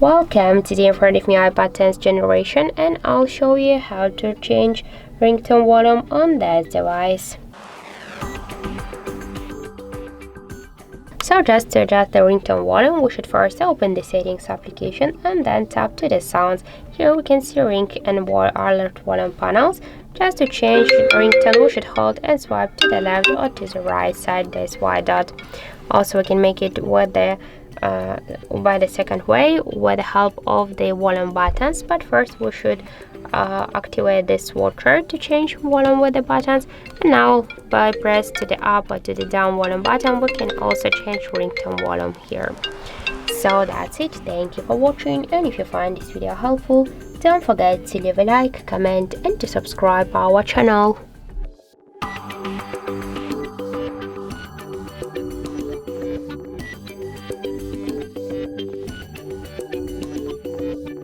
Welcome, today in front of me iPad 10th generation, and I'll show you how to change ringtone volume on that device. So just to adjust the ringtone volume, we should first open the settings application and then tap to the sounds. Here we can see ring and alert volume panels. Just to change ringtone, we should hold and swipe to the left or to the right side this white dot. Also, we can make it with the by the second way with the help of the volume buttons, but first we should activate this swatcher to change volume with the buttons, and now by press to the up or to the down volume button we can also change ringtone volume here. So that's it, thank you for watching, and if you find this video helpful, don't forget to leave a like, comment and to subscribe our channel.